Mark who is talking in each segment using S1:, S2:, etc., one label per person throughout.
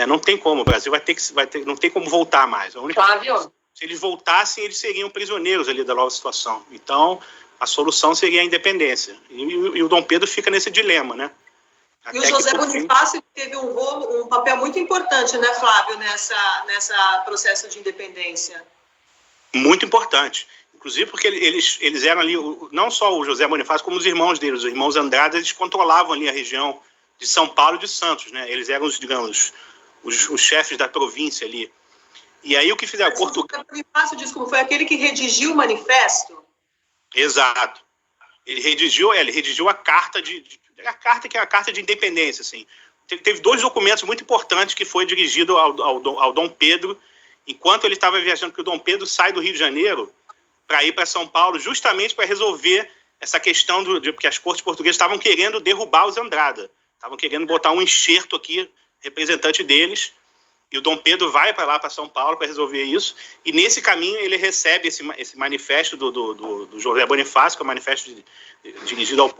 S1: não tem como, o Brasil não tem como voltar mais.
S2: Flávio?
S1: Se eles voltassem, eles seriam prisioneiros ali da nova situação. Então, a solução seria a independência. E o Dom Pedro fica nesse dilema, né?
S3: E o José Bonifácio teve um papel muito importante, né, Flávio, nessa processo de independência.
S1: Muito importante. Inclusive porque eles eram ali, não só o José Bonifácio, como os irmãos dele, os irmãos Andrade, eles controlavam ali a região de São Paulo e de Santos, né? Eles eram, os chefes da província ali. E aí o que fizeram?
S3: Portugal. Desculpa, foi aquele que redigiu o manifesto?
S1: Exato. Ele redigiu a carta que é a carta de independência, assim. Teve 2 documentos muito importantes que foi dirigido ao Dom Pedro, enquanto ele estava viajando, porque o Dom Pedro sai do Rio de Janeiro para ir para São Paulo, justamente para resolver essa questão porque as cortes portuguesas estavam querendo derrubar os Andrada, estavam querendo botar um enxerto aqui, representante deles, e o Dom Pedro vai para lá, para São Paulo, para resolver isso, e nesse caminho ele recebe esse manifesto do José Bonifácio, que é o manifesto dirigido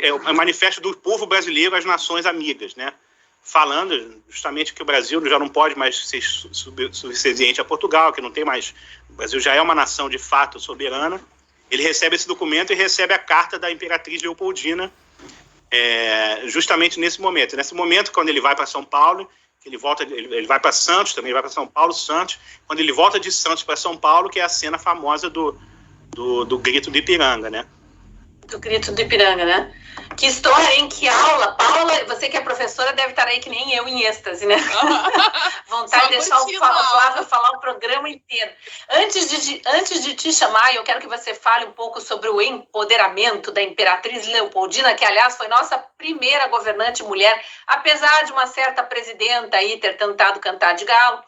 S1: é o manifesto do povo brasileiro às nações amigas, né? Falando justamente que o Brasil já não pode mais ser subserviente a Portugal, que não tem mais... O Brasil já é uma nação de fato soberana. Ele recebe esse documento e recebe a carta da Imperatriz Leopoldina justamente nesse momento. Nesse momento, quando ele vai para São Paulo, ele vai para Santos, também vai para São Paulo, Santos. Quando ele volta de Santos para São Paulo, que é a cena famosa do Grito do Ipiranga, né?
S2: Do Grito do Ipiranga, né? Que história, hein? Que aula! Paula, você que é professora deve estar aí que nem eu, em êxtase, né? Vontade de deixar o Flávio falar o programa inteiro. Antes de te chamar, eu quero que você fale um pouco sobre o empoderamento da Imperatriz Leopoldina, que, aliás, foi nossa primeira governante mulher, apesar de uma certa presidenta aí ter tentado cantar de galo.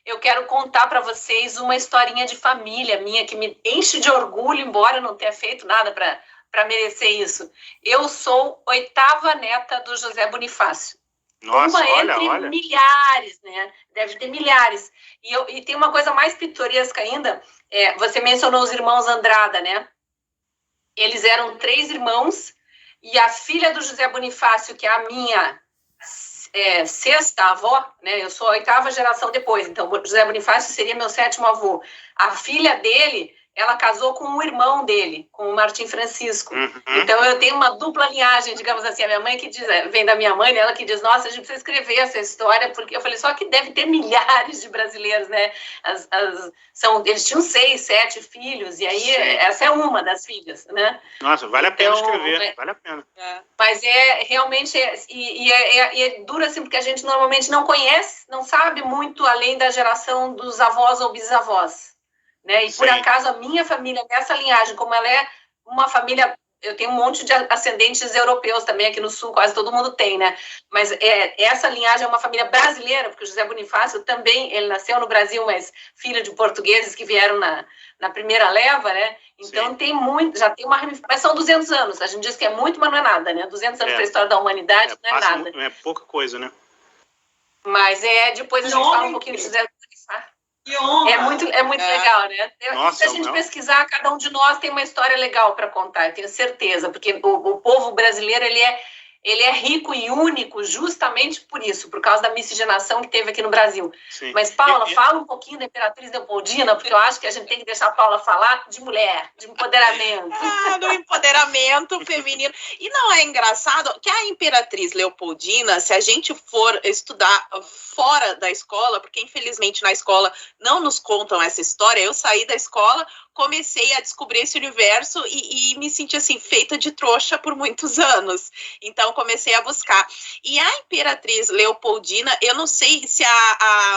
S2: Eu quero contar para vocês uma historinha de família minha que me enche de orgulho, embora eu não tenha feito nada para merecer isso. Eu sou 8ª neta do José Bonifácio.
S1: Nossa,
S2: olha. Milhares, né? Deve ter milhares. E tem uma coisa mais pitoresca ainda. Você mencionou os irmãos Andrada, né? Eles eram 3 irmãos e a filha do José Bonifácio, que é a minha 6ª avó, né? Eu sou a 8ª geração depois, então José Bonifácio seria meu 7º avô. A filha dele, ela casou com um irmão dele, com o Martim Francisco.
S1: Uhum.
S2: Então eu tenho uma dupla linhagem, digamos assim. A minha mãe que diz, vem da minha mãe, ela que diz, nossa, a gente precisa escrever essa história, porque eu falei, só que deve ter milhares de brasileiros, né? Eles tinham 6, 7 filhos, e aí essa é uma das filhas, né?
S1: Nossa, vale a pena escrever, vale a pena.
S2: Mas realmente, é duro assim, porque a gente normalmente não conhece, não sabe muito além da geração dos avós ou bisavós. Né? E por acaso a minha família, nessa linhagem, como ela é uma família, eu tenho um monte de ascendentes europeus também aqui no sul, quase todo mundo tem, né? Mas essa linhagem é uma família brasileira, porque o José Bonifácio também, ele nasceu no Brasil, mas filho de portugueses que vieram na primeira leva, né? Então tem muito, já tem uma, mas são 200 anos, a gente diz que é muito, mas não é nada, né? 200 anos para a história da humanidade não é nada.
S1: É pouca coisa, né?
S2: Mas depois a gente fala um pouquinho de José Bonifácio. É muito legal, né? Se a gente pesquisar, cada um de nós tem uma história legal para contar, eu tenho certeza, porque o povo brasileiro ele é rico e único justamente por isso, por causa da miscigenação que teve aqui no Brasil.
S1: Sim.
S2: Mas, Paula, fala um pouquinho da Imperatriz Leopoldina, porque eu acho que a gente tem que deixar a Paula falar de mulher, de empoderamento.
S4: Do empoderamento feminino. E não é engraçado que a Imperatriz Leopoldina, se a gente for estudar fora da escola, porque infelizmente na escola não nos contam essa história, eu saí da escola, comecei a descobrir esse universo e me senti assim, feita de trouxa por muitos anos. Então comecei a buscar. E a Imperatriz Leopoldina, eu não sei se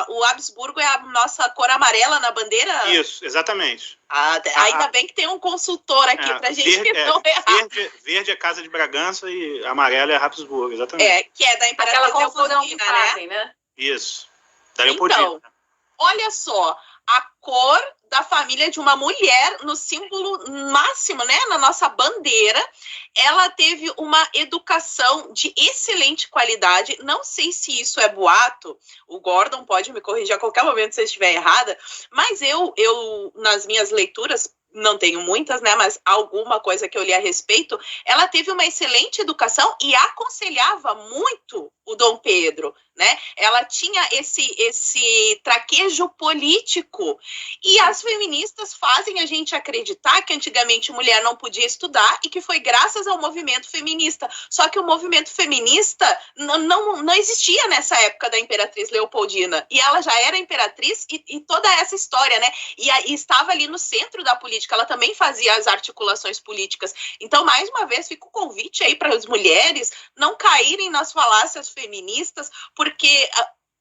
S4: o Habsburgo é a nossa cor amarela na bandeira?
S1: Isso, exatamente.
S4: Ainda bem que tem um consultor aqui pra gente não errar.
S1: Verde é Casa de Bragança e amarelo é Habsburgo, exatamente.
S4: Que é da Imperatriz
S2: Aquela confusão
S4: Leopoldina,
S2: que fazem, né?
S1: Isso, da Leopoldina.
S4: Então, olha só, a cor da família de uma mulher no símbolo máximo, né, na nossa bandeira, ela teve uma educação de excelente qualidade, não sei se isso é boato, o Gordon pode me corrigir a qualquer momento se eu estiver errada, mas eu nas minhas leituras, não tenho muitas, né, mas alguma coisa que eu li a respeito, ela teve uma excelente educação e aconselhava muito o Dom Pedro, né? Ela tinha esse traquejo político. E as feministas fazem a gente acreditar que antigamente mulher não podia estudar e que foi graças ao movimento feminista. Só que o movimento feminista não existia nessa época da Imperatriz Leopoldina. E ela já era imperatriz e toda essa história, né? E estava ali no centro da política. Ela também fazia as articulações políticas. Então, mais uma vez, fica o convite aí para as mulheres não caírem nas falácias feministas, porque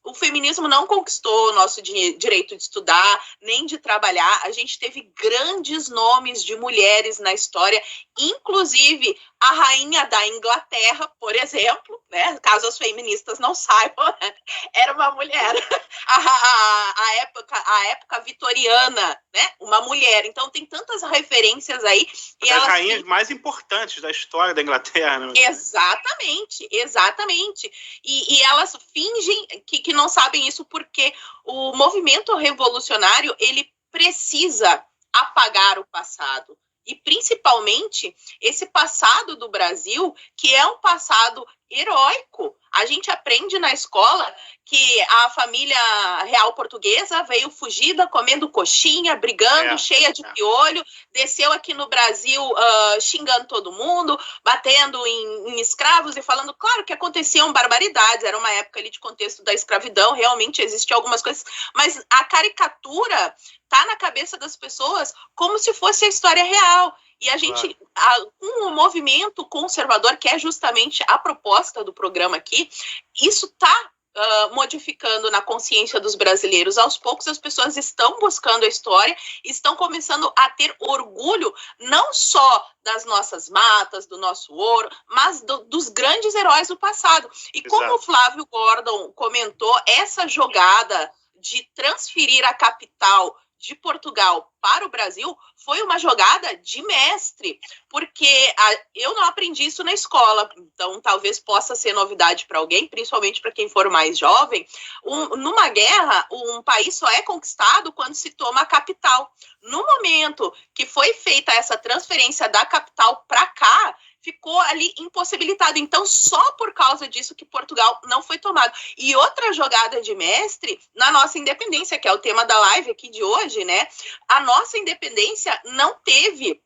S4: o feminismo não conquistou o nosso direito de estudar, nem de trabalhar. A gente teve grandes nomes de mulheres na história, inclusive a rainha da Inglaterra, por exemplo, né? Caso as feministas não saibam, né? Era uma mulher. A época vitoriana, né? Uma mulher. Então tem tantas referências aí. E
S1: as rainhas mais importantes da história da Inglaterra. Né?
S4: Exatamente. E elas fingem que não sabem isso porque o movimento revolucionário, ele precisa apagar o passado. E, principalmente, esse passado do Brasil, que é um passado heróico. A gente aprende na escola que a família real portuguesa veio fugida, comendo coxinha, brigando, cheia de piolho, desceu aqui no Brasil xingando todo mundo, batendo em escravos e falando, claro que aconteciam barbaridades, era uma época ali de contexto da escravidão, realmente existiam algumas coisas, mas a caricatura tá na cabeça das pessoas como se fosse a história real. E a gente, com o movimento conservador, que é justamente a proposta do programa aqui, isso está modificando na consciência dos brasileiros. Aos poucos as pessoas estão buscando a história, estão começando a ter orgulho não só das nossas matas, do nosso ouro, mas dos grandes heróis do passado. E como o Flávio Gordon comentou, essa jogada de transferir a capital de Portugal para o Brasil foi uma jogada de mestre, porque eu não aprendi isso na escola, então talvez possa ser novidade para alguém, principalmente para quem for mais jovem. Numa guerra, um país só é conquistado quando se toma a capital. No momento que foi feita essa transferência da capital para cá, ficou ali impossibilitado. Então, só por causa disso que Portugal não foi tomado. E outra jogada de mestre, na nossa independência, que é o tema da live aqui de hoje, né? A nossa independência não teve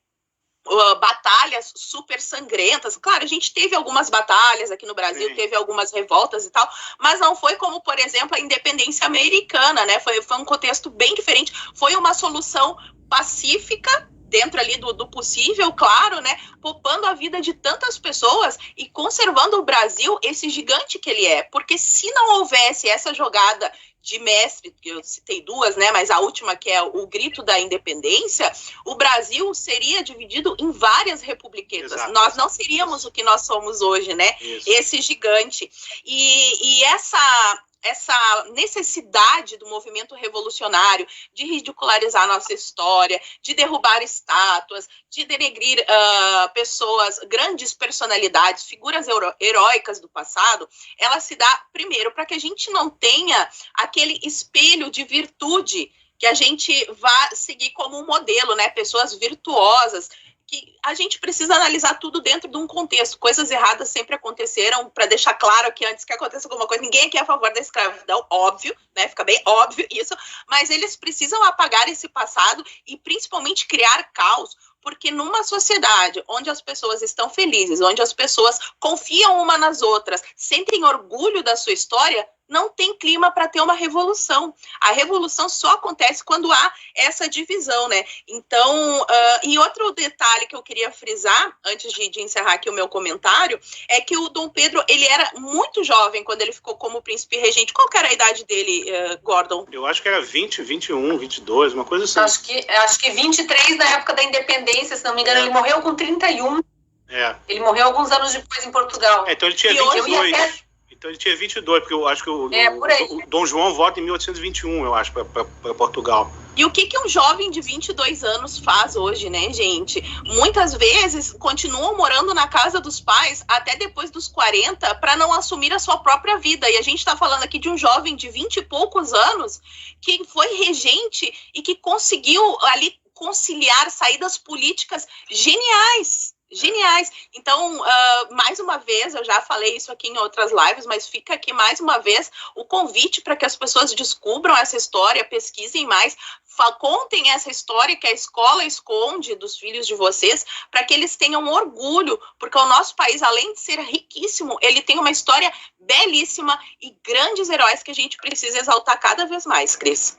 S4: batalhas super sangrentas. Claro, a gente teve algumas batalhas aqui no Brasil, teve algumas revoltas e tal, mas não foi como, por exemplo, a independência americana, né? Foi um contexto bem diferente. Foi uma solução pacífica, dentro ali do possível, claro, né, poupando a vida de tantas pessoas e conservando o Brasil, esse gigante que ele é, porque se não houvesse essa jogada de mestre, que eu citei duas, né, mas a última que é o grito da independência, o Brasil seria dividido em várias republiquetas. Nós não seríamos o que nós somos hoje, né, esse gigante. E essa necessidade do movimento revolucionário de ridicularizar a nossa história, de derrubar estátuas, de denegrir pessoas, grandes personalidades, figuras heróicas do passado, ela se dá, primeiro, para que a gente não tenha aquele espelho de virtude que a gente vá seguir como um modelo, né? Pessoas virtuosas, que a gente precisa analisar tudo dentro de um contexto. Coisas erradas sempre aconteceram, para deixar claro que antes que aconteça alguma coisa, ninguém aqui é a favor da escravidão, óbvio, né? Fica bem óbvio isso, mas eles precisam apagar esse passado e principalmente criar caos, porque numa sociedade onde as pessoas estão felizes, onde as pessoas confiam uma nas outras, sentem orgulho da sua história, não tem clima para ter uma revolução. A revolução só acontece quando há essa divisão, né? Então, e outro detalhe que eu queria frisar, antes de encerrar aqui o meu comentário, é que o Dom Pedro, ele era muito jovem quando ele ficou como príncipe regente. Qual que era a idade dele, Gordon?
S1: Eu acho que era 20, 21, 22, uma coisa assim.
S2: Acho que 23 na época da independência, se não me engano, ele morreu com 31. Ele morreu alguns anos depois em Portugal.
S1: Então ele tinha 22. Então ele tinha 22, porque eu acho que o Dom João vota em 1821, eu acho, para Portugal.
S4: E o que um jovem de 22 anos faz hoje, né, gente? Muitas vezes continuam morando na casa dos pais até depois dos 40 para não assumir a sua própria vida. E a gente está falando aqui de um jovem de 20 e poucos anos que foi regente e que conseguiu ali conciliar saídas políticas geniais. Geniais. Então, mais uma vez, eu já falei isso aqui em outras lives, mas fica aqui mais uma vez o convite para que as pessoas descubram essa história, pesquisem mais, contem essa história que a escola esconde dos filhos de vocês, para que eles tenham orgulho, porque o nosso país, além de ser riquíssimo, ele tem uma história belíssima e grandes heróis que a gente precisa exaltar cada vez mais, Cris.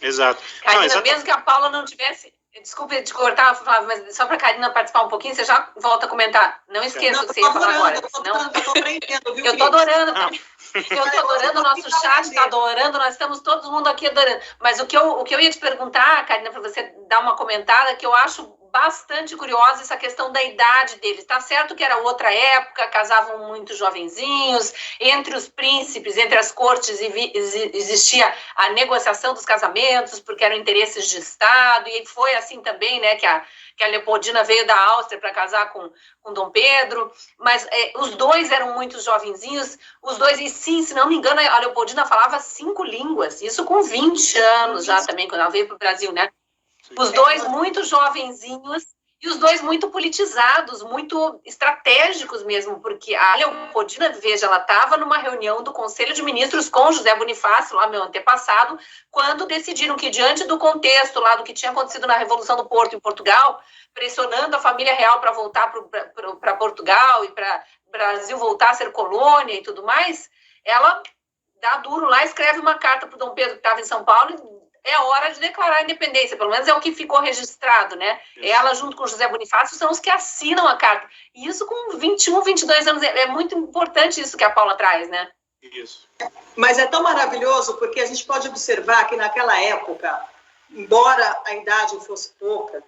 S1: Exato.
S2: Karina, mesmo que a Paula não tivesse... Desculpe te cortar, Flávio, mas só para a Karina participar um pouquinho, você já volta a comentar. Não esqueça o que você ia falar agora. Eu estou adorando. Eu estou adorando, o nosso chat está adorando, nós estamos todo mundo aqui adorando. Mas o que eu ia te perguntar, Karina, para você dar uma comentada, que eu acho bastante curiosa essa questão da idade deles. Tá certo que era outra época, casavam muito jovenzinhos, entre os príncipes, entre as cortes existia a negociação dos casamentos, porque eram interesses de Estado, e foi assim também, né, que a Leopoldina veio da Áustria para casar com Dom Pedro, mas os dois eram muito jovenzinhos, os dois, e sim, se não me engano, a Leopoldina falava 5 línguas, isso com 20 anos já também, quando ela veio para o Brasil, né? Os dois muito jovenzinhos e os dois muito politizados, muito estratégicos mesmo, porque a Leopoldina, veja, ela estava numa reunião do Conselho de Ministros com José Bonifácio, lá meu antepassado, quando decidiram que, diante do contexto lá do que tinha acontecido na Revolução do Porto em Portugal, pressionando a família real para voltar para Portugal e para o Brasil voltar a ser colônia e tudo mais, ela dá duro lá, escreve uma carta para o Dom Pedro, que estava em São Paulo, e é hora de declarar a independência, pelo menos é o que ficou registrado, né? Ela, junto com José Bonifácio, são os que assinam a carta. E isso com 21, 22 anos, é muito importante isso que a Paula traz, né?
S1: Isso.
S3: Mas é tão maravilhoso, porque a gente pode observar que naquela época, embora a idade fosse pouca,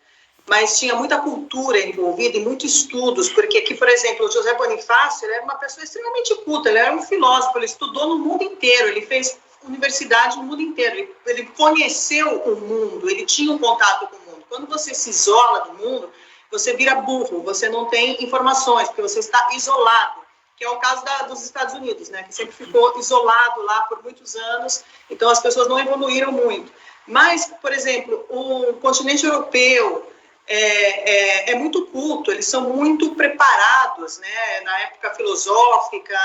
S3: mas tinha muita cultura envolvida e muitos estudos, porque aqui, por exemplo, o José Bonifácio, ele era uma pessoa extremamente culta, ele era um filósofo, ele estudou no mundo inteiro, ele fez universidade no mundo inteiro, ele conheceu o mundo, ele tinha um contato com o mundo. Quando você se isola do mundo, você vira burro, você não tem informações, porque você está isolado, que é o caso dos Estados Unidos, né, que sempre ficou isolado lá por muitos anos, então as pessoas não evoluíram muito. Mas, por exemplo, o continente europeu é muito culto, eles são muito preparados, né? Na época filosófica,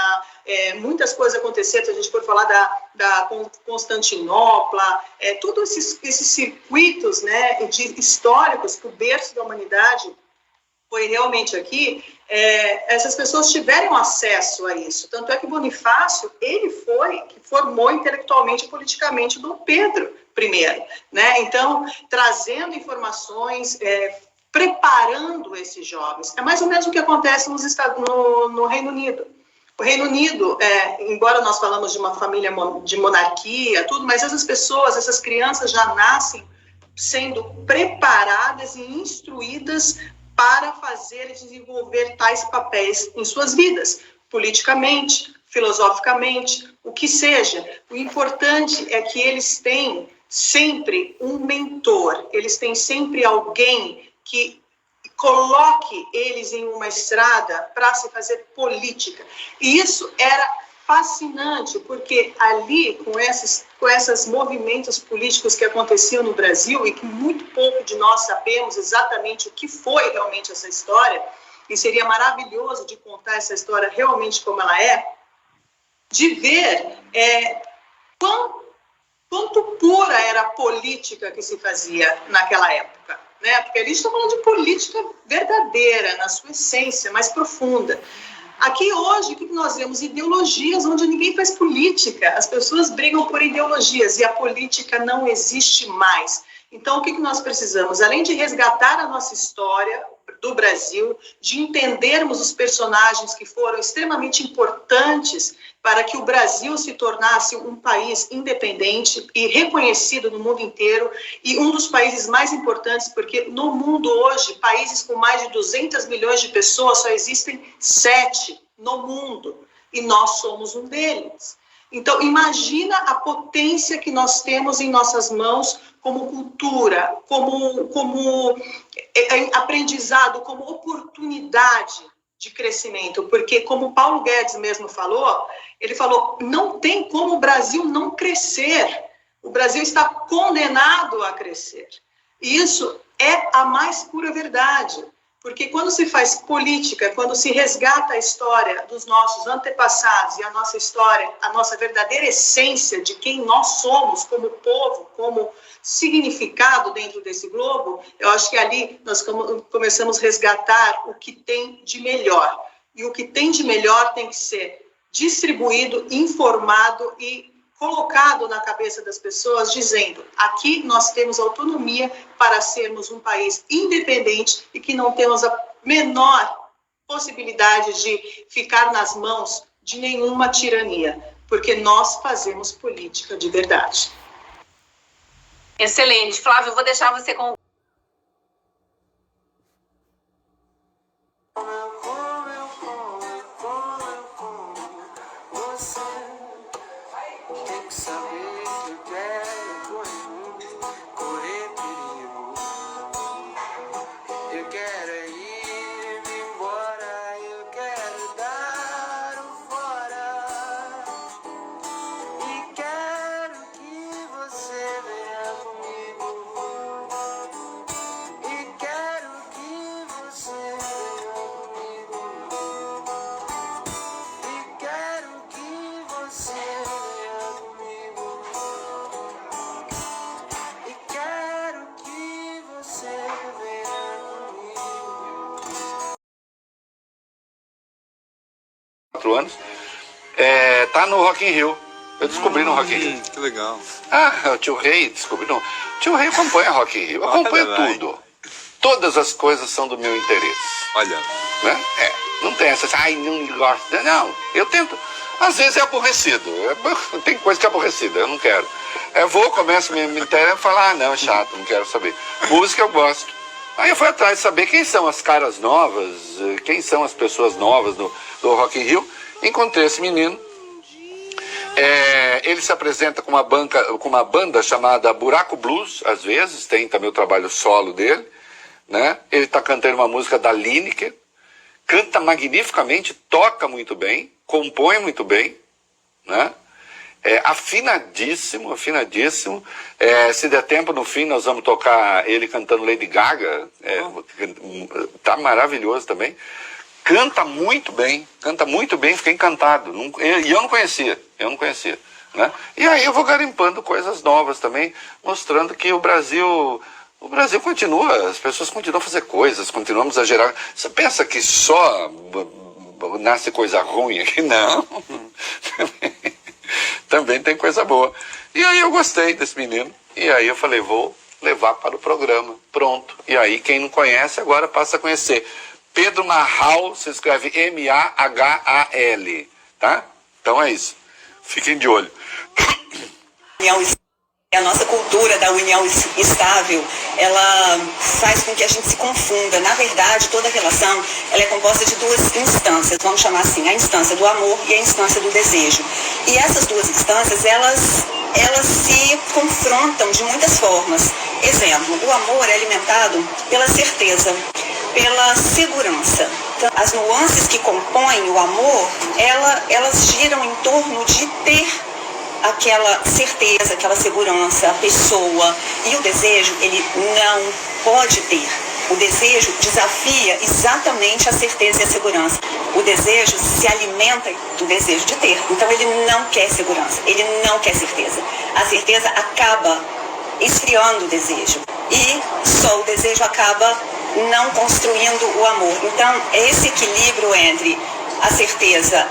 S3: muitas coisas aconteceram, se a gente for falar da Constantinopla, todos esses circuitos, né, históricos, que o berço da humanidade foi realmente aqui, essas pessoas tiveram acesso a isso. Tanto é que Bonifácio, ele foi que formou intelectualmente e politicamente Dom Pedro I, né? Então, trazendo informações, preparando esses jovens. É mais ou menos o que acontece no Reino Unido. O Reino Unido, embora nós falamos de uma família de monarquia, tudo, mas essas pessoas, essas crianças já nascem sendo preparadas e instruídas para fazer e desenvolver tais papéis em suas vidas, politicamente, filosoficamente, o que seja. O importante é que eles têm sempre um mentor, eles têm sempre alguém que coloque eles em uma estrada para se fazer política. E isso era fascinante, porque ali, com esses movimentos políticos que aconteciam no Brasil, e que muito pouco de nós sabemos exatamente o que foi realmente essa história, e seria maravilhoso de contar essa história realmente como ela é, de ver quanto pura era a política que se fazia naquela época, né? Porque a gente está falando de política verdadeira, na sua essência, mais profunda. Aqui hoje, o que nós vemos? Ideologias onde ninguém faz política. As pessoas brigam por ideologias e a política não existe mais. Então, o que nós precisamos? Além de resgatar a nossa história do Brasil, de entendermos os personagens que foram extremamente importantes para que o Brasil se tornasse um país independente e reconhecido no mundo inteiro, e um dos países mais importantes, porque no mundo hoje, países com mais de 200 milhões de pessoas, só existem 7 no mundo, e nós somos um deles. Então, imagina a potência que nós temos em nossas mãos como cultura, como aprendizado, como oportunidade de crescimento, porque, como Paulo Guedes mesmo falou, ele falou, não tem como o Brasil não crescer, o Brasil está condenado a crescer. E isso é a mais pura verdade. Porque quando se faz política, quando se resgata a história dos nossos antepassados e a nossa história, a nossa verdadeira essência de quem nós somos como povo, como significado dentro desse globo, eu acho que ali nós começamos a resgatar o que tem de melhor. E o que tem de melhor tem que ser distribuído, informado e colocado na cabeça das pessoas, dizendo, aqui nós temos autonomia para sermos um país independente e que não temos a menor possibilidade de ficar nas mãos de nenhuma tirania, porque nós fazemos política de verdade.
S2: Excelente. Flávio, eu vou deixar você com...
S5: anos, tá no Rock in Rio. Eu descobri no Rock in Rio.
S6: Que legal.
S5: O Tio Rei descobri. O Tio Rei acompanha Rock in Rio. Acompanha tudo. Todas as coisas são do meu interesse.
S6: Olha.
S5: Né? Não tem essa, não gosto. Não, eu tento. Às vezes é aborrecido. Tem coisa que é aborrecida, eu não quero. Começo, me interessa e falar, não, é chato, não quero saber. Música eu gosto. Aí eu fui atrás de saber quem são as caras novas, quem são as pessoas novas do Rock in Rio. Encontrei esse menino. Ele se apresenta com uma banda chamada Buraco Blues, às vezes, tem também o trabalho solo dele, né? Ele está cantando uma música da Lineker, canta magnificamente, toca muito bem, compõe muito bem, né? Afinadíssimo. Se der tempo, no fim, nós vamos tocar ele cantando Lady Gaga. Tá maravilhoso também. Canta muito bem, fiquei encantado. E eu não conhecia, né? E aí eu vou garimpando coisas novas também, mostrando que o Brasil continua, as pessoas continuam a fazer coisas, continuamos a gerar. Você pensa que só nasce coisa ruim aqui? Não. Também tem coisa boa. E aí eu gostei desse menino. E aí eu falei, vou levar para o programa. Pronto. E aí quem não conhece agora passa a conhecer. Pedro Mahal, se escreve M-A-H-A-L. Tá? Então é isso. Fiquem de olho.
S7: A nossa cultura da união estável, ela faz com que a gente se confunda. Na verdade, toda relação ela é composta de duas instâncias, vamos chamar assim, a instância do amor e a instância do desejo. E essas duas instâncias, elas se confrontam de muitas formas. Exemplo, o amor é alimentado pela certeza, pela segurança. As nuances que compõem o amor, elas giram em torno de ter aquela certeza, aquela segurança, a pessoa. E o desejo, ele não pode ter. O desejo desafia exatamente a certeza e a segurança. O desejo se alimenta do desejo de ter. Então ele não quer segurança, ele não quer certeza. A certeza acaba esfriando o desejo. E só o desejo acaba não construindo o amor. Então esse equilíbrio entre a certeza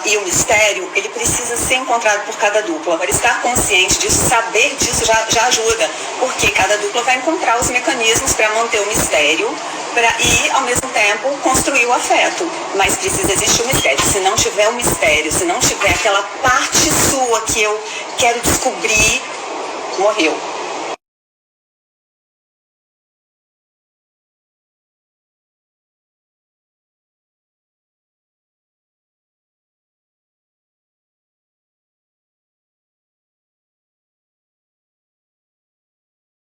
S7: e o mistério, ele precisa ser encontrado por cada dupla. Agora, estar consciente disso, saber disso já ajuda, porque cada dupla vai encontrar os mecanismos para manter o mistério e, ao mesmo tempo, construir o afeto. Mas precisa existir o mistério. Se não tiver o mistério, se não tiver aquela parte sua que eu quero descobrir, morreu.